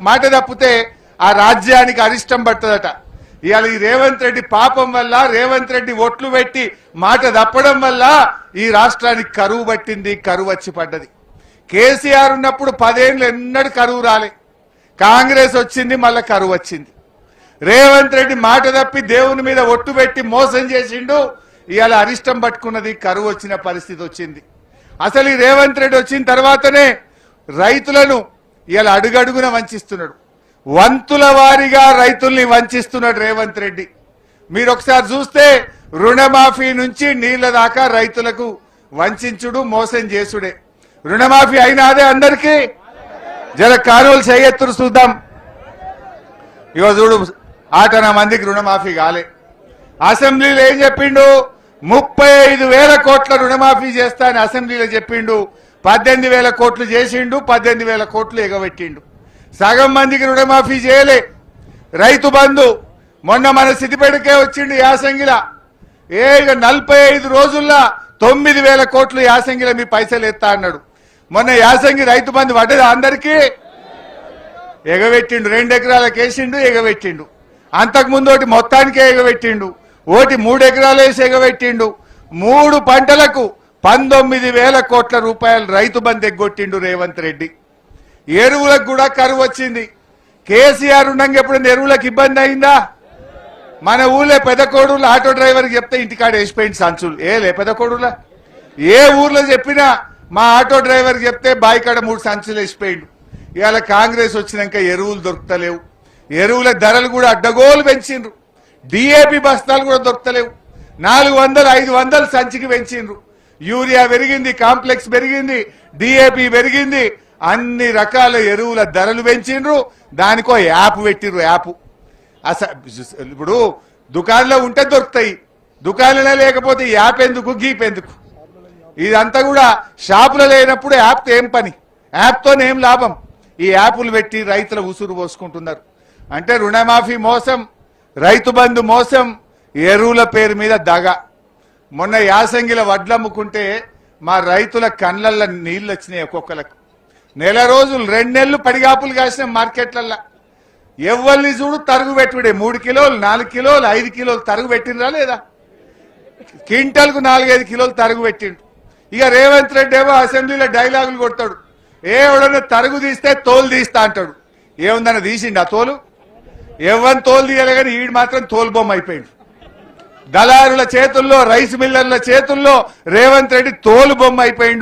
మాట తప్పితే ఆ రాజ్యానికి అరిష్టం పడుతుందట. ఇవాళ ఈ రేవంత్ రెడ్డి పాపం వల్ల, రేవంత్ రెడ్డి ఒట్లు పెట్టి మాట తప్పడం వల్ల ఈ రాష్ట్రానికి కరువు పట్టింది, కరువు వచ్చి పడ్డది. కేసీఆర్ ఉన్నప్పుడు 10 ఏళ్ళు ఎన్నడూ కరువు రాలే. కాంగ్రెస్ వచ్చింది, మళ్ళా కరువు వచ్చింది. రేవంత్ రెడ్డి మాట తప్పి దేవుని మీద ఒట్టు పెట్టి మోసం చేసిండు. ఇవాళ అరిష్టం పట్టుకున్నది, కరువు వచ్చిన పరిస్థితి వచ్చింది. అసలు ఈ రేవంత్ రెడ్డి వచ్చిన తర్వాతనే రైతులను ఇవాళ అడుగడుగున వంచిస్తున్నాడు. వంతుల వారీగా రైతుల్ని వంచిస్తున్నాడు రేవంత్ రెడ్డి. మీరు ఒకసారి చూస్తే రుణమాఫీ నుంచి నీళ్ల దాకా రైతులకు వంచుడు, మోసం చేసుడే. రుణమాఫీ అయినా అదే అందరికీ జర కానువలు చేయెత్తురు చూద్దాం. ఇగో చూడు, 8 మందికి రుణమాఫీ కాలే. అసెంబ్లీలో ఏం చెప్పిండు? 35,000 కోట్ల రుణమాఫీ చేస్తా అని అసెంబ్లీలో చెప్పిండు. 18,000 కోట్లు చేసిండు, 18,000 కోట్లు ఎగబెట్టిండు. సగం మందికి రుణమాఫీ చేయలే. రైతు బంధు మొన్న మన సిద్దిపేటకే వచ్చిండు యాసంగిలా. 45 రోజుల్లో 9,000 కోట్లు యాసంగిలో మీ పైసలు ఎత్తా అన్నాడు. మొన్న యాసంగి రైతు బంధు పడ్డది అందరికీ, ఎగబెట్టిండు. 2 ఎకరాలకు వేసిండు, ఎగబెట్టిండు. అంతకుముందు ఒకటి మొత్తానికే ఎగబెట్టిండు, ఒకటి 3 ఎకరాలు వేసి ఎగబెట్టిండు. 3 పంటలకు 19,000 కోట్ల రూపాయలు రైతు బంధు ఎగ్గొట్టిండు రేవంత్ రెడ్డి. ఎరువులకు కూడా కరువు వచ్చింది. కేసీఆర్ ఉండగా ఎప్పుడైనా ఎరువులకు ఇబ్బంది అయిందా? మన ఊళ్ళో పెదకోడూరులో ఆటో డ్రైవర్కి చెప్తే ఇంటికాడ వేసిపోయింది సంచులు. ఏలే పెదకోడూరులో ఏ ఊర్లో చెప్పినా మా ఆటో డ్రైవర్కి చెప్తే బాయికాడ 3 సంచులు వేసిపోయిండు. ఇవాళ కాంగ్రెస్ వచ్చినాక ఎరువులు దొరుకుతలేవు. ఎరువుల ధరలు కూడా అడ్డగోలు పెంచిండ్రు. డిఏపి బస్తాలు కూడా దొరుకుతలేవు. 400, 500 సంచికి పెంచిండ్రు. యూరియా పెరిగింది, కాంప్లెక్స్ పెరిగింది, డిఏపి పెరిగింది. అన్ని రకాల ఎరువుల ధరలు పెంచిండ్రు. దానికో యాప్ పెట్టిర్రు. యాప్ ఇప్పుడు దుకాణంలో ఉంటే దొరుకుతాయి, దుకాణంలో లేకపోతే యాప్ ఎందుకు, గీప్ ఎందుకు? ఇదంతా కూడా షాపులో లేనప్పుడు యాప్తో ఏం పని? యాప్తోనేం లాభం? ఈ యాప్లు పెట్టి రైతుల ఉసురు పోసుకుంటున్నారు. అంటే రుణమాఫీ మోసం, రైతు బంధు మోసం, ఎరువుల పేరు మీద దగ. మొన్న యాసంగిల వడ్లమ్ముకుంటే మా రైతుల కళ్ళల్లో నీళ్ళు వచ్చినాయి. ఒక్కొక్కలకు నెల రోజులు 2 నెలలు పడిగాపులు కాసిన మార్కెట్లల్లో. ఎవరిని చూడు తరుగు పెట్టుడే. 3 కిలోలు, 4 కిలోలు, 5 కిలోలు తరుగు పెట్టినరా లేదా? క్వింటల్కు 4-5 కిలోలు తరుగు పెట్టిండు. ఇక రేవంత్ రెడ్డి ఏమో అసెంబ్లీలో డైలాగులు కొడతాడు. ఎవడన్నా తరుగు తీస్తే తోలు తీస్తా అంటాడు. ఏముందన్న తీసిండు ఆ తోలు? ఎవరిని తోలు తీయాలి కానీ ఈడు మాత్రం తోలు బొమ్మ అయిపోయింది. దళారుల చేతుల్లో, రైస్ మిల్లర్ల చేతుల్లో రేవంత్ రెడ్డి తోలు బొమ్మ అయిపోయిండు.